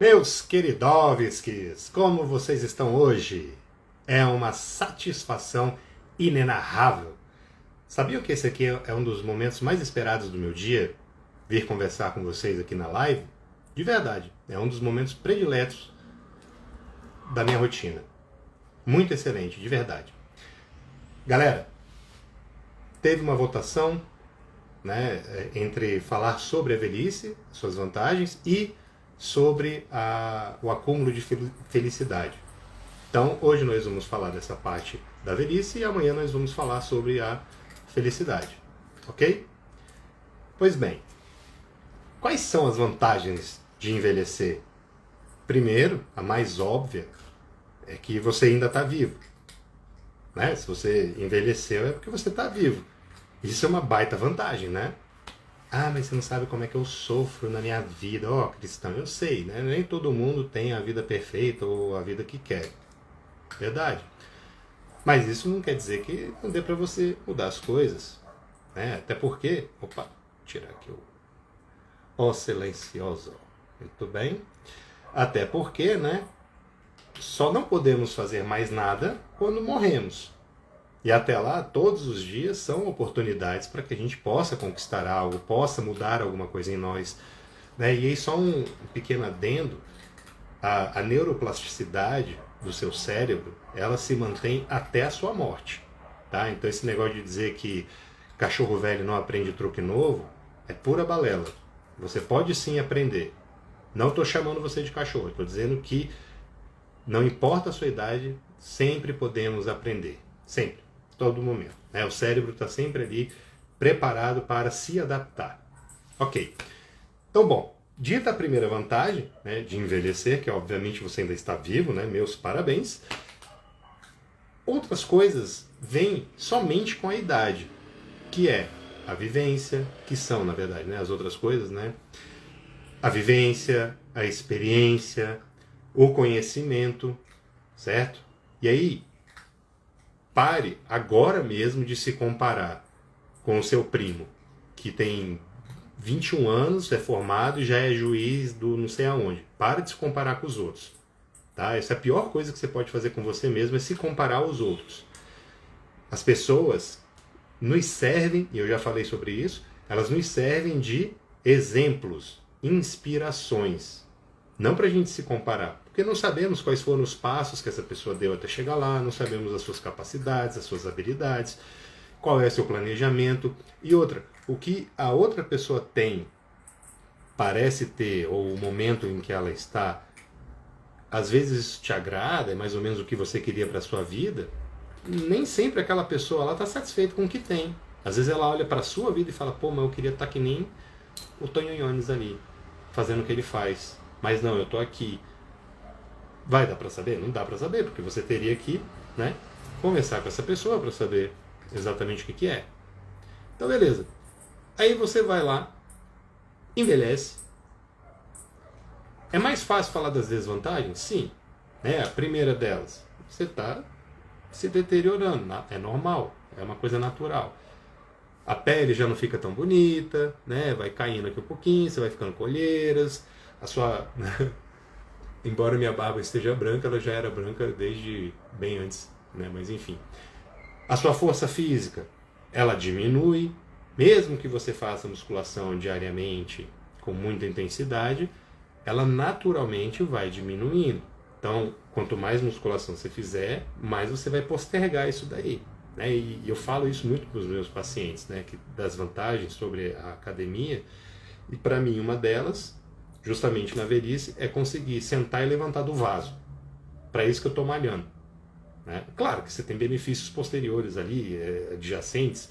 Meus queridovskis, como vocês estão hoje? É uma satisfação inenarrável. Sabia que esse aqui é um dos momentos mais esperados do meu dia? Vir conversar com vocês aqui na live? De verdade, é um dos momentos prediletos da minha rotina. Muito excelente, de verdade. Galera, teve uma votação, né, entre falar sobre a velhice, suas vantagens, e sobre o acúmulo de felicidade. Então, hoje nós vamos falar dessa parte da velhice e amanhã nós vamos falar sobre a felicidade. Ok? Pois bem, quais são as vantagens de envelhecer? Primeiro, a mais óbvia, é que você ainda está vivo. Né? Se você envelheceu é porque você está vivo. Isso é uma baita vantagem, né? Ah, mas você não sabe como é que eu sofro na minha vida. Ó, cristão, eu sei, né? Nem todo mundo tem a vida perfeita ou a vida que quer. Verdade. Mas isso não quer dizer que não dê pra você mudar as coisas. Né? Até porque... Opa, tirar aqui o silencioso. Muito bem. Até porque, né? Só não podemos fazer mais nada quando morremos. E até lá, todos os dias são oportunidades para que a gente possa conquistar algo, possa mudar alguma coisa em nós. Né? E aí só um pequeno adendo, a neuroplasticidade do seu cérebro, ela se mantém até a sua morte. Tá? Então esse negócio de dizer que cachorro velho não aprende truque novo, é pura balela. Você pode sim aprender. Não estou chamando você de cachorro, estou dizendo que não importa a sua idade, sempre podemos aprender. Sempre. Todo momento. Né? O cérebro está sempre ali preparado para se adaptar. Ok. Então, bom, dita a primeira vantagem, né, de envelhecer, que obviamente você ainda está vivo, né, meus parabéns. Outras coisas vêm somente com a idade, que é a vivência, que são, na verdade, né, as outras coisas, né? A vivência, a experiência, o conhecimento, certo? E aí, pare agora mesmo de se comparar com o seu primo, que tem 21 anos, é formado e já é juiz do não sei aonde. Pare de se comparar com os outros. Tá? Essa é a pior coisa que você pode fazer com você mesmo, é se comparar aos outros. As pessoas nos servem, e eu já falei sobre isso, elas nos servem de exemplos, inspirações. Não para a gente se comparar, porque não sabemos quais foram os passos que essa pessoa deu até chegar lá, não sabemos as suas capacidades, as suas habilidades, qual é o seu planejamento. E outra, o que a outra pessoa tem, parece ter, ou o momento em que ela está, às vezes isso te agrada, é mais ou menos o que você queria para a sua vida, nem sempre aquela pessoa está satisfeita com o que tem. Às vezes ela olha para a sua vida e fala, pô, mas eu queria estar que nem o Tonho Yones ali, fazendo o que ele faz. Mas não, eu estou aqui. Vai dar para saber? Não dá para saber, porque você teria que, né, conversar com essa pessoa para saber exatamente o que é. Então, beleza. Aí você vai lá, envelhece. É mais fácil falar das desvantagens? Sim. Né? A primeira delas, você está se deteriorando. É normal, é uma coisa natural. A pele já não fica tão bonita, né? Vai caindo aqui um pouquinho, você vai ficando com olheiras, a sua... Embora minha barba esteja branca, ela já era branca desde bem antes, né? Mas enfim. A sua força física, ela diminui, mesmo que você faça musculação diariamente com muita intensidade, ela naturalmente vai diminuindo. Então, quanto mais musculação você fizer, mais você vai postergar isso daí. Né? E eu falo isso muito para os meus pacientes, né? Das vantagens sobre a academia, e para mim uma delas, justamente na velhice, é conseguir sentar e levantar do vaso. Para isso que eu estou malhando. Né? Claro que você tem benefícios posteriores ali, adjacentes.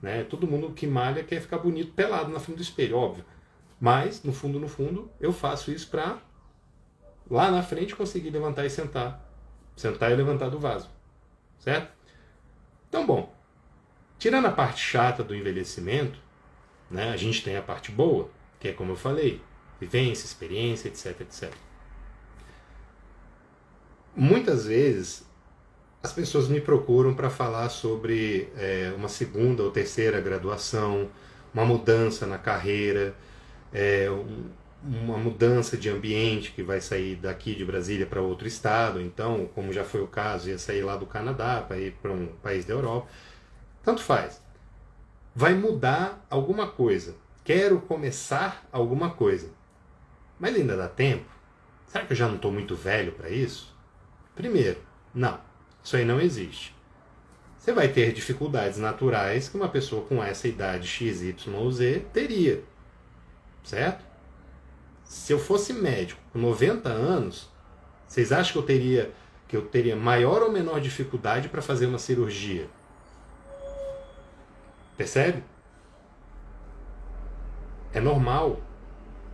Né? Todo mundo que malha quer ficar bonito pelado na frente do espelho, óbvio. Mas, no fundo, eu faço isso para lá na frente conseguir levantar e sentar. Sentar e levantar do vaso. Certo? Então, bom, tirando a parte chata do envelhecimento, né, a gente tem a parte boa, que é como eu falei, vivência, experiência, etc, etc. Muitas vezes as pessoas me procuram para falar sobre uma segunda ou terceira graduação, uma mudança na carreira, uma mudança de ambiente que vai sair daqui de Brasília para outro estado, então, como já foi o caso, ia sair lá do Canadá para ir para um país da Europa. Tanto faz. Vai mudar alguma coisa. Quero começar alguma coisa. Mas ainda dá tempo? Será que eu já não estou muito velho para isso? Primeiro, não. Isso aí não existe. Você vai ter dificuldades naturais que uma pessoa com essa idade X, Y ou Z teria. Certo? Se eu fosse médico com 90 anos, vocês acham que eu teria maior ou menor dificuldade para fazer uma cirurgia? Percebe? É normal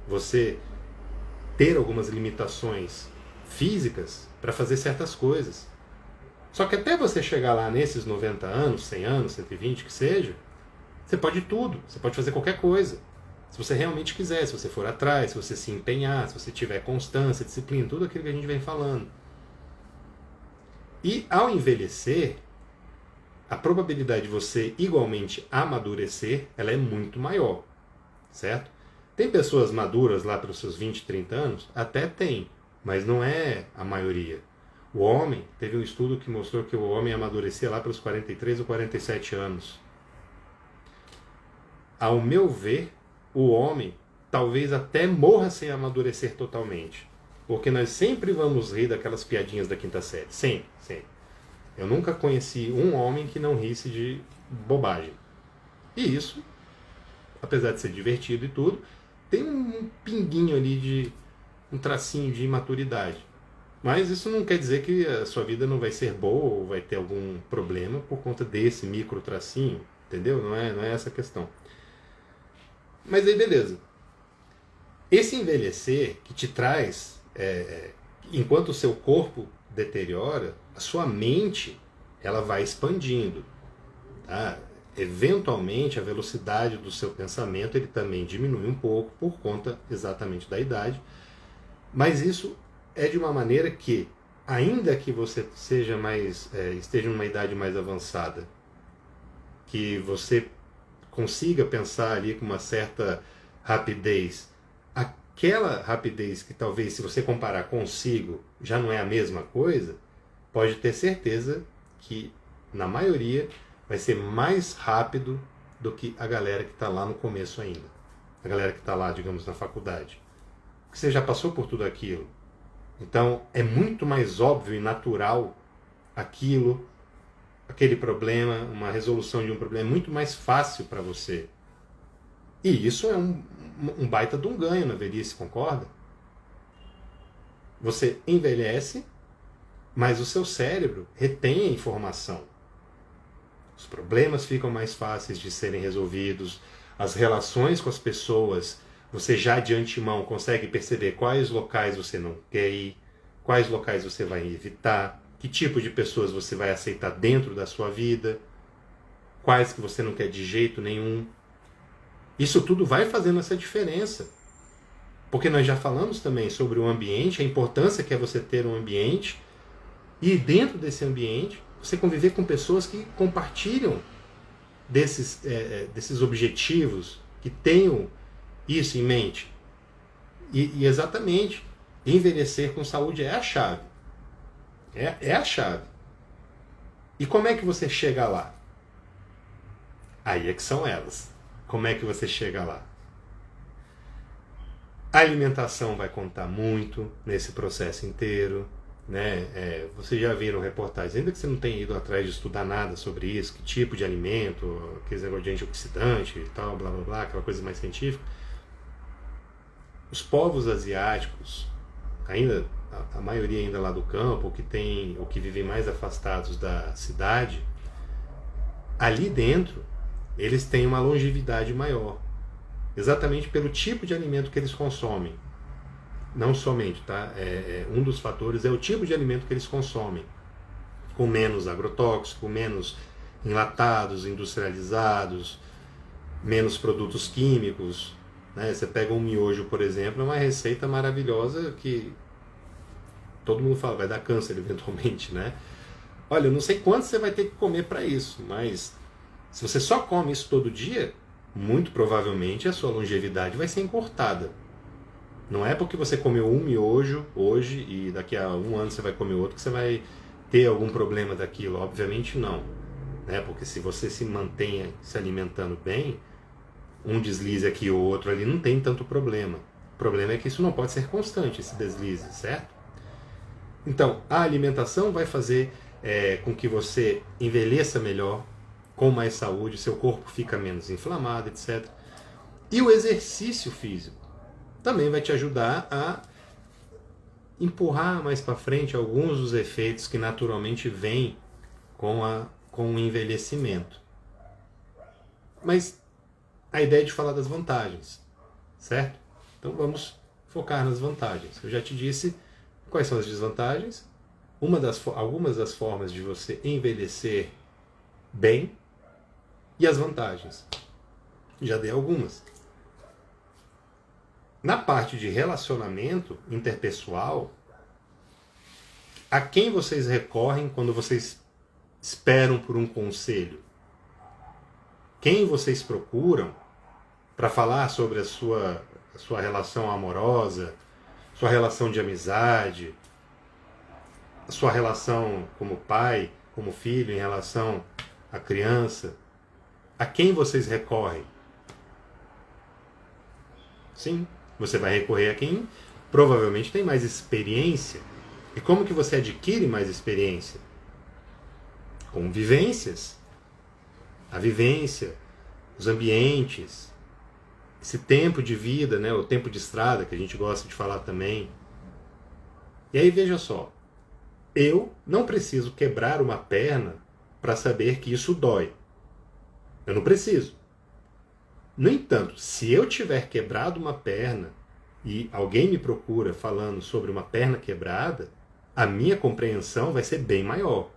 você ter algumas limitações físicas para fazer certas coisas. Só que até você chegar lá nesses 90 anos, 100 anos, 120, que seja, você pode tudo, você pode fazer qualquer coisa. Se você realmente quiser, se você for atrás, se você se empenhar, se você tiver constância, disciplina, tudo aquilo que a gente vem falando. E ao envelhecer, a probabilidade de você igualmente amadurecer, ela é muito maior, certo? Tem pessoas maduras lá pelos seus 20, 30 anos? Até tem, mas não é a maioria. O homem, teve um estudo que mostrou que o homem amadurecia lá pelos 43 ou 47 anos. Ao meu ver, o homem talvez até morra sem amadurecer totalmente. Porque nós sempre vamos rir daquelas piadinhas da quinta série. Sempre, sempre. Eu nunca conheci um homem que não risse de bobagem. E isso, apesar de ser divertido e tudo, tem um pinguinho ali de um tracinho de imaturidade. Mas isso não quer dizer que a sua vida não vai ser boa ou vai ter algum problema por conta desse micro tracinho, entendeu? Não é essa a questão. Mas aí beleza. Esse envelhecer que te traz, enquanto o seu corpo deteriora, a sua mente ela vai expandindo. Tá? Eventualmente a velocidade do seu pensamento ele também diminui um pouco por conta exatamente da idade. Mas isso é de uma maneira que, ainda que você esteja numa idade mais avançada, que você consiga pensar ali com uma certa rapidez, aquela rapidez que talvez, se você comparar consigo, já não é a mesma coisa, pode ter certeza que, na maioria, vai ser mais rápido do que a galera que está lá no começo ainda. A galera que está lá, digamos, na faculdade. Porque você já passou por tudo aquilo. Então, é muito mais óbvio e natural aquele problema, uma resolução de um problema, é muito mais fácil para você. E isso é um baita de um ganho na velhice, concorda? Você envelhece, mas o seu cérebro retém a informação. Os problemas ficam mais fáceis de serem resolvidos, as relações com as pessoas, você já de antemão consegue perceber quais locais você não quer ir, quais locais você vai evitar, que tipo de pessoas você vai aceitar dentro da sua vida, quais que você não quer de jeito nenhum. Isso tudo vai fazendo essa diferença. Porque nós já falamos também sobre o ambiente, a importância que é você ter um ambiente, e dentro desse ambiente, você conviver com pessoas que compartilham desses objetivos, que tenham isso em mente. E exatamente, envelhecer com saúde é a chave. É a chave. E como é que você chega lá? Aí é que são elas. Como é que você chega lá? A alimentação vai contar muito nesse processo inteiro. Né? Vocês já viram reportagens, ainda que você não tenha ido atrás de estudar nada sobre isso, que tipo de alimento, aqueles negócio de antioxidante e tal, blá blá blá, aquela coisa mais científica. Os povos asiáticos, ainda a maioria ainda lá do campo, ou que vivem mais afastados da cidade, ali dentro eles têm uma longevidade maior, exatamente pelo tipo de alimento que eles consomem. Não somente, tá? Um dos fatores é o tipo de alimento que eles consomem, com menos agrotóxico, menos enlatados, industrializados, menos produtos químicos. Né? Você pega um miojo, por exemplo, é uma receita maravilhosa que todo mundo fala, vai dar câncer eventualmente, né? Olha, eu não sei quanto você vai ter que comer para isso, mas se você só come isso todo dia, muito provavelmente a sua longevidade vai ser encurtada. Não é porque você comeu um miojo hoje e daqui a um ano você vai comer outro que você vai ter algum problema daquilo. Obviamente não. Né? Porque se você se mantém se alimentando bem, um deslize aqui ou outro ali não tem tanto problema. O problema é que isso não pode ser constante, esse deslize, certo? Então, a alimentação vai fazer com que você envelheça melhor, com mais saúde, seu corpo fica menos inflamado, etc. E o exercício físico também vai te ajudar a empurrar mais para frente alguns dos efeitos que naturalmente vêm com o envelhecimento. Mas a ideia é de falar das vantagens, certo? Então vamos focar nas vantagens. Eu já te disse quais são as desvantagens, algumas das formas de você envelhecer bem e as vantagens. Já dei algumas. Na parte de relacionamento interpessoal, a quem vocês recorrem quando vocês esperam por um conselho? Quem vocês procuram para falar sobre a sua relação amorosa, sua relação de amizade, a sua relação como pai, como filho, em relação à criança? A quem vocês recorrem? Sim, você vai recorrer a quem provavelmente tem mais experiência. E como que você adquire mais experiência? Com vivências. A vivência, os ambientes, esse tempo de vida, né, o tempo de estrada, que a gente gosta de falar também. E aí veja só, eu não preciso quebrar uma perna para saber que isso dói. Eu não preciso. No entanto, se eu tiver quebrado uma perna e alguém me procura falando sobre uma perna quebrada, a minha compreensão vai ser bem maior.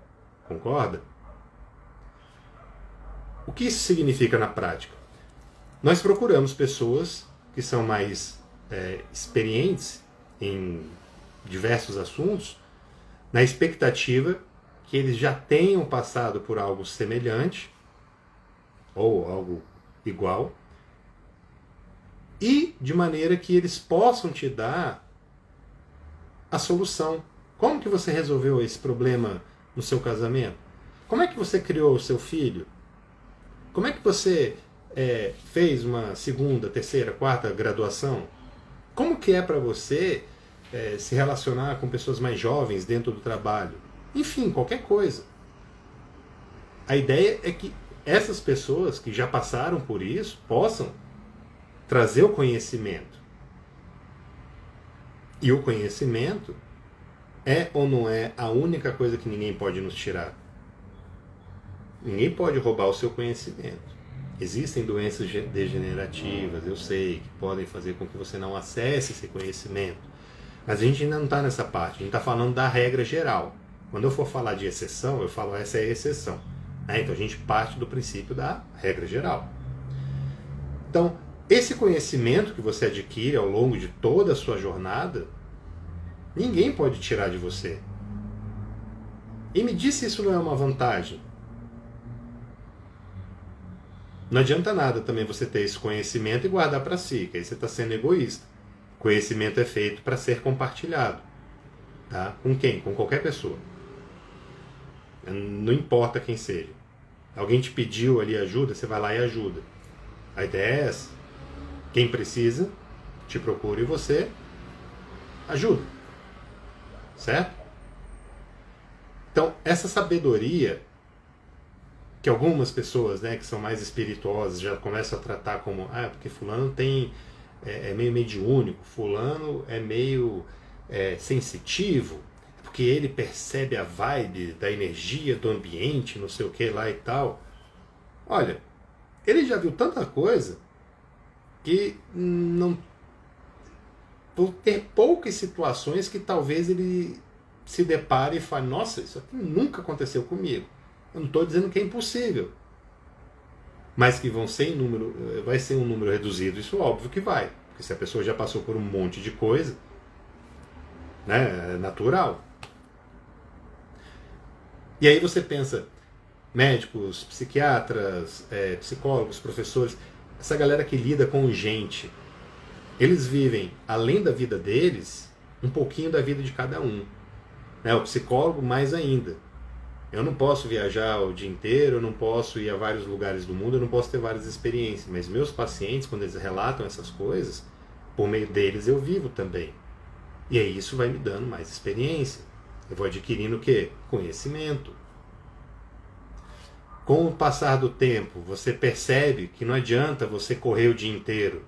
Concorda? O que isso significa na prática? Nós procuramos pessoas que são mais experientes em diversos assuntos, na expectativa que eles já tenham passado por algo semelhante ou algo igual, e de maneira que eles possam te dar a solução. Como que você resolveu esse problema no seu casamento? Como é que você criou o seu filho? Como é que você fez uma segunda, terceira, quarta graduação? Como que é para você se relacionar com pessoas mais jovens dentro do trabalho? Enfim, qualquer coisa. A ideia é que essas pessoas que já passaram por isso possam trazer o conhecimento. E o conhecimento é ou não é a única coisa que ninguém pode nos tirar? Ninguém pode roubar o seu conhecimento. Existem doenças degenerativas, eu sei, que podem fazer com que você não acesse esse conhecimento. Mas a gente ainda não está nessa parte, a gente está falando da regra geral. Quando eu for falar de exceção, eu falo essa é a exceção. Então a gente parte do princípio da regra geral. Então, esse conhecimento que você adquire ao longo de toda a sua jornada, ninguém pode tirar de você. E me diz se isso não é uma vantagem. Não adianta nada também você ter esse conhecimento e guardar para si, que aí você está sendo egoísta. Conhecimento é feito para ser compartilhado. Tá? Com quem? Com qualquer pessoa. Não importa quem seja. Alguém te pediu ali ajuda, você vai lá e ajuda. A ideia é essa. Quem precisa, te procura e você ajuda. Certo? Então, essa sabedoria que algumas pessoas, né, que são mais espirituosas já começam a tratar como porque fulano é meio mediúnico, fulano é meio sensitivo, porque ele percebe a vibe da energia do ambiente, não sei o que lá e tal. Olha, ele já viu tanta coisa que não vão ter poucas situações que talvez ele se depare e fale, nossa, isso aqui nunca aconteceu comigo. Eu não estou dizendo que é impossível, mas que vai ser um número reduzido, isso óbvio que vai, porque se a pessoa já passou por um monte de coisa, né, é natural. E aí você pensa, médicos, psiquiatras, psicólogos, professores, essa galera que lida com gente, Eles vivem, além da vida deles, um pouquinho da vida de cada um. Né? O psicólogo mais ainda. Eu não posso viajar o dia inteiro, eu não posso ir a vários lugares do mundo, eu não posso ter várias experiências. Mas meus pacientes, quando eles relatam essas coisas, por meio deles eu vivo também. E aí isso vai me dando mais experiência. Eu vou adquirindo o quê? Conhecimento. Com o passar do tempo, você percebe que não adianta você correr o dia inteiro.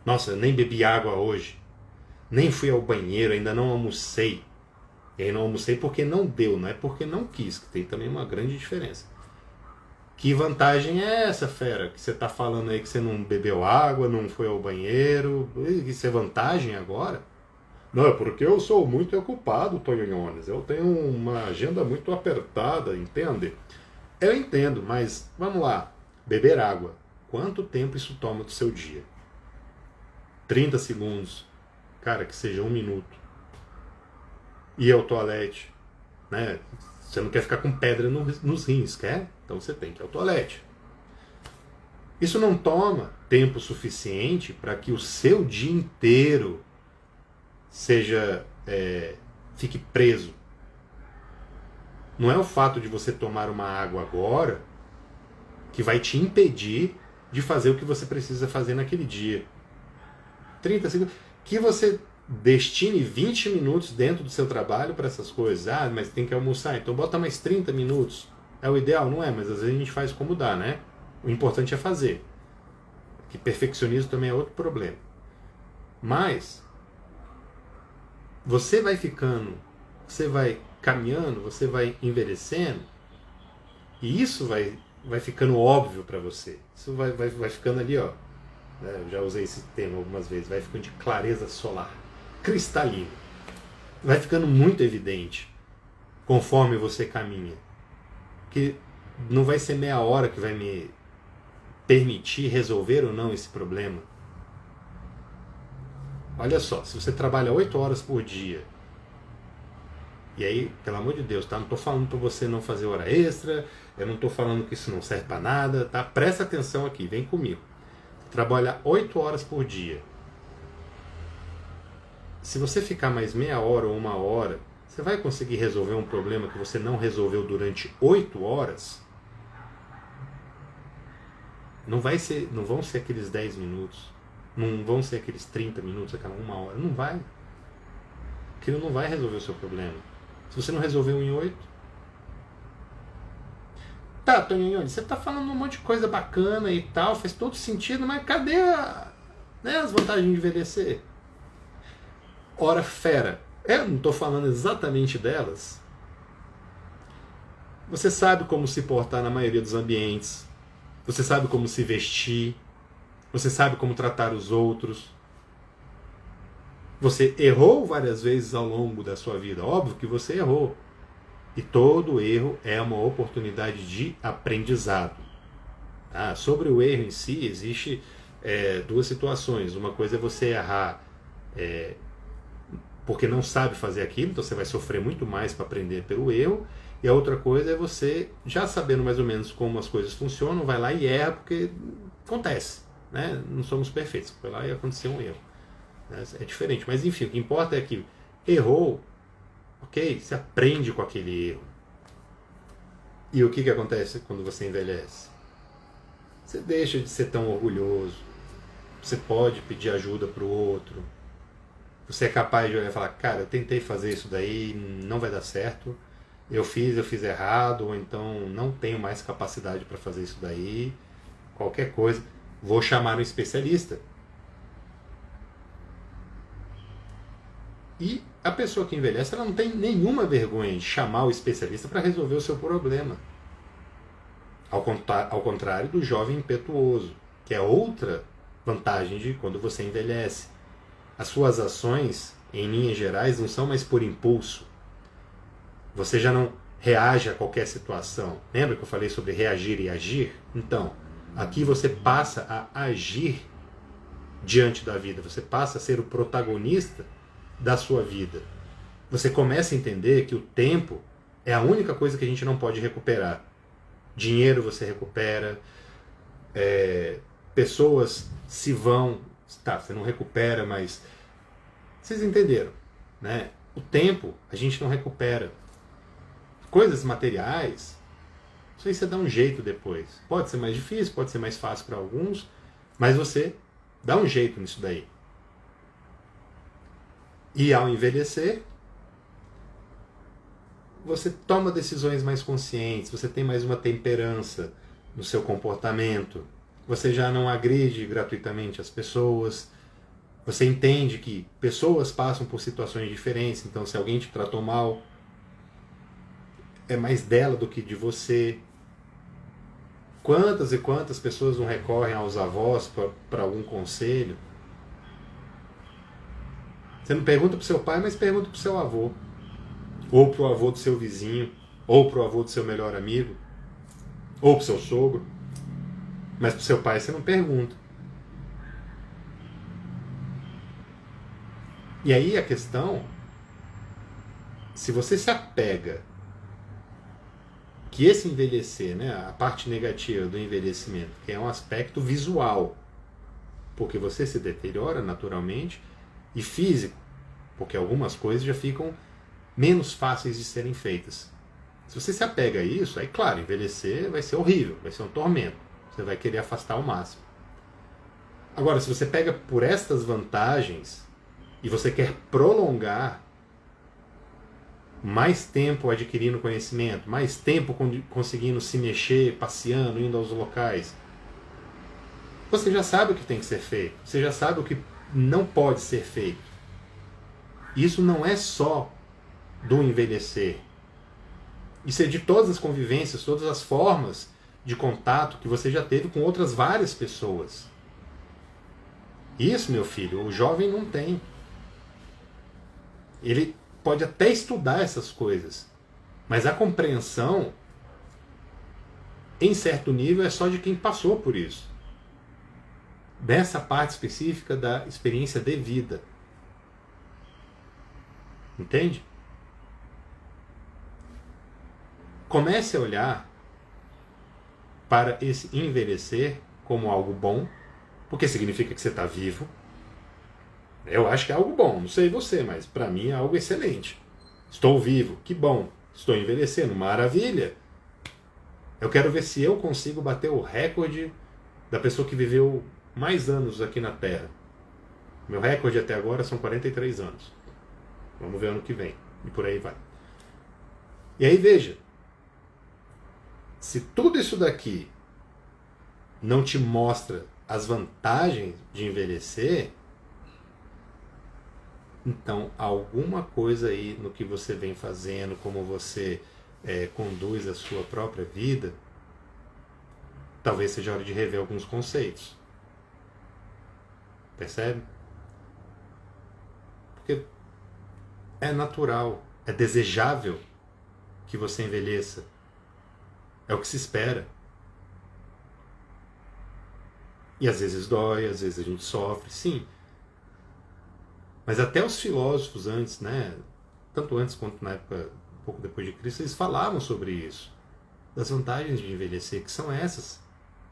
Nossa, eu nem bebi água hoje. Nem fui ao banheiro, ainda não almocei. E aí não almocei porque não deu, não é porque não quis, que tem também uma grande diferença. Que vantagem é essa, fera? Que você está falando aí que você não bebeu água, não foi ao banheiro. Isso é vantagem agora? Não, é porque eu sou muito ocupado, Tonhonhones. Eu tenho uma agenda muito apertada, entende? Eu entendo, mas vamos lá. Beber água. Quanto tempo isso toma do seu dia? 30 segundos. Cara, que seja 1 minuto. Ir ao toalete. Né? Você não quer ficar com pedra nos rins, quer? Então você tem que ir ao toalete. Isso não toma tempo suficiente para que o seu dia inteiro fique preso. Não é o fato de você tomar uma água agora que vai te impedir de fazer o que você precisa fazer naquele dia. 30 segundos. Que você destine 20 minutos dentro do seu trabalho para essas coisas. Ah, mas tem que almoçar, então bota mais 30 minutos. É o ideal? Não é, mas às vezes a gente faz como dá, né? O importante é fazer. Que perfeccionismo também é outro problema. Mas você vai ficando, você vai caminhando, você vai envelhecendo, e isso vai ficando óbvio para você. Isso vai ficando ali, ó. Eu já usei esse termo algumas vezes. Vai ficando de clareza solar, cristalino. Vai ficando muito evidente conforme você caminha. Que não vai ser meia hora que vai me permitir resolver ou não esse problema. Olha só, se você trabalha 8 horas por dia, e aí, pelo amor de Deus, tá? Não estou falando para você não fazer hora extra, eu não estou falando que isso não serve para nada, tá? Presta atenção aqui, vem comigo. Trabalhar 8 horas por dia. Se você ficar mais meia hora ou 1 hora, você vai conseguir resolver um problema que você não resolveu durante 8 horas? Não vão ser aqueles 10 minutos. Não vão ser aqueles 30 minutos, aquela 1 hora. Não vai. Aquilo não vai resolver o seu problema. Se você não resolveu em 8. Tá, Toninho, você tá falando um monte de coisa bacana e tal, faz todo sentido, mas cadê as vantagens de envelhecer? Ora, fera, eu não tô falando exatamente delas. Você sabe como se portar na maioria dos ambientes. Você sabe como se vestir. Você sabe como tratar os outros. Você errou várias vezes ao longo da sua vida. Óbvio que você errou. E todo erro é uma oportunidade de aprendizado. Tá? Sobre o erro em si, existe 2 situações. Uma coisa é você errar porque não sabe fazer aquilo, então você vai sofrer muito mais para aprender pelo erro. E a outra coisa é você, já sabendo mais ou menos como as coisas funcionam, vai lá e erra porque acontece. Né? Não somos perfeitos. Foi lá e aconteceu um erro. Né? É diferente. Mas enfim, o que importa é que errou. Ok, você aprende com aquele erro. E o que acontece quando você envelhece? Você deixa de ser tão orgulhoso. Você pode pedir ajuda para o outro. Você é capaz de olhar e falar, cara, eu tentei fazer isso daí, não vai dar certo. Eu fiz errado, ou então não tenho mais capacidade para fazer isso daí. Qualquer coisa, vou chamar um especialista. E a pessoa que envelhece, ela não tem nenhuma vergonha de chamar o especialista para resolver o seu problema. Ao contrário do jovem impetuoso, que é outra vantagem de quando você envelhece. As suas ações, em linhas gerais, não são mais por impulso. Você já não reage a qualquer situação. Lembra que eu falei sobre reagir e agir? Então, aqui você passa a agir diante da vida. Você passa a ser o protagonista da sua vida. Você começa a entender que o tempo é a única coisa que a gente não pode recuperar. Dinheiro você recupera, pessoas se vão, Tá, você não recupera, mas vocês entenderam, né? O tempo a gente não recupera. Coisas materiais, isso aí você dá um jeito depois. Pode ser mais difícil, pode ser mais fácil para alguns, mas você dá um jeito nisso daí. E ao envelhecer, você toma decisões mais conscientes, você tem mais uma temperança no seu comportamento, você já não agride gratuitamente as pessoas, você entende que pessoas passam por situações diferentes, então se alguém te tratou mal, é mais dela do que de você. Quantas e quantas pessoas não recorrem aos avós para algum conselho? Você não pergunta para o seu pai, mas pergunta para o seu avô. Ou para o avô do seu vizinho, ou para o avô do seu melhor amigo, ou para o seu sogro. Mas para o seu pai você não pergunta. E aí a questão, se você se apega que esse envelhecer, né, a parte negativa do envelhecimento, que é um aspecto visual, porque você se deteriora naturalmente, e físico, porque algumas coisas já ficam menos fáceis de serem feitas. Se você se apega a isso, aí claro, envelhecer vai ser horrível, vai ser um tormento. Você vai querer afastar ao máximo. Agora, se você pega por estas vantagens e você quer prolongar mais tempo adquirindo conhecimento, mais tempo conseguindo se mexer, passeando, indo aos locais, você já sabe o que tem que ser feito, você já sabe o que não pode ser feito. Isso não é só do envelhecer. Isso é de todas as convivências, todas as formas de contato que você já teve com outras várias pessoas. Isso, meu filho, o jovem não tem. Ele pode até estudar essas coisas, mas a compreensão, em certo nível, é só de quem passou por isso. Dessa parte específica da experiência de vida. Entende? Comece a olhar para esse envelhecer como algo bom, porque significa que você está vivo. Eu acho que é algo bom, não sei você, mas para mim é algo excelente. Estou vivo, que bom. Estou envelhecendo, maravilha. Eu quero ver se eu consigo bater o recorde da pessoa que viveu mais anos aqui na Terra. Meu recorde até agora são 43 anos. Vamos ver ano que vem. E por aí vai. E aí veja, se tudo isso daqui não te mostra as vantagens de envelhecer, então alguma coisa aí no que você vem fazendo, como você conduz a sua própria vida, talvez seja hora de rever alguns conceitos. Percebe? Porque é natural, é desejável que você envelheça. É o que se espera. E às vezes dói, às vezes a gente sofre, sim. Mas até os filósofos antes, né, tanto antes quanto na época, um pouco depois de Cristo, eles falavam sobre isso. Das vantagens de envelhecer, que são essas.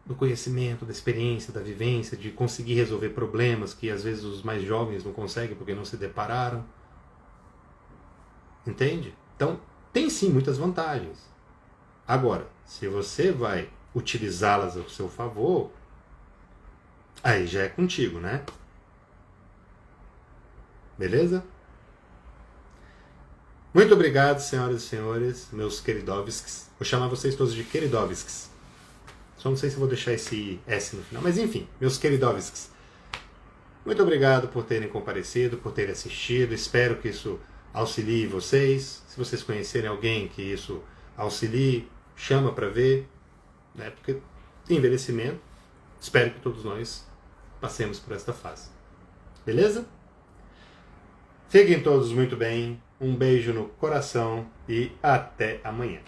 Do conhecimento, da experiência, da vivência, de conseguir resolver problemas que às vezes os mais jovens não conseguem porque não se depararam. Entende? Então, tem sim muitas vantagens. Agora, se você vai utilizá-las ao seu favor, aí já é contigo, né? Beleza? Muito obrigado, senhoras e senhores, meus queridovskis. Vou chamar vocês todos de queridovskis. Só não sei se vou deixar esse S no final, mas enfim, meus queridovskis. Muito obrigado por terem comparecido, por terem assistido. Espero que isso auxilie vocês. Se vocês conhecerem alguém que isso auxilie, chama para ver, né? Porque envelhecimento, espero que todos nós passemos por esta fase. Beleza? Fiquem todos muito bem, um beijo no coração e até amanhã.